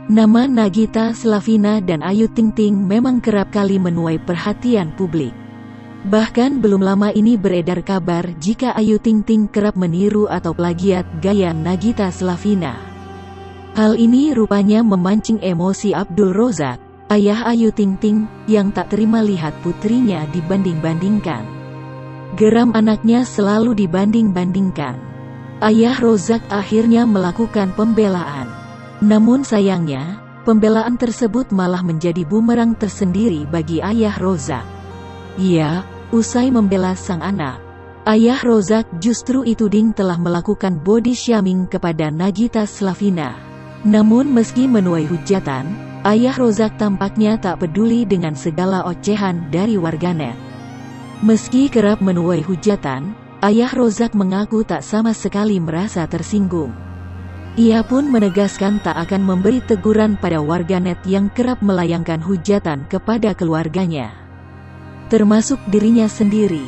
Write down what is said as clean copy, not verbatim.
Nama Nagita Slavina dan Ayu Ting Ting memang kerap kali menuai perhatian publik. Bahkan belum lama ini beredar kabar jika Ayu Ting Ting kerap meniru atau plagiat gaya Nagita Slavina. Hal ini rupanya memancing emosi Abdul Rozak, ayah Ayu Ting Ting, yang tak terima lihat putrinya dibanding-bandingkan. Geram anaknya selalu dibanding-bandingkan. Ayah Rozak akhirnya melakukan pembelaan. Namun sayangnya, pembelaan tersebut malah menjadi bumerang tersendiri bagi ayah Rozak. Ia, usai membela sang anak, ayah Rozak justru dituding telah melakukan body shaming kepada Nagita Slavina. Namun meski menuai hujatan, ayah Rozak tampaknya tak peduli dengan segala ocehan dari warganet. Meski kerap menuai hujatan, ayah Rozak mengaku tak sama sekali merasa tersinggung. Ia pun menegaskan tak akan memberi teguran pada warganet yang kerap melayangkan hujatan kepada keluarganya, termasuk dirinya sendiri.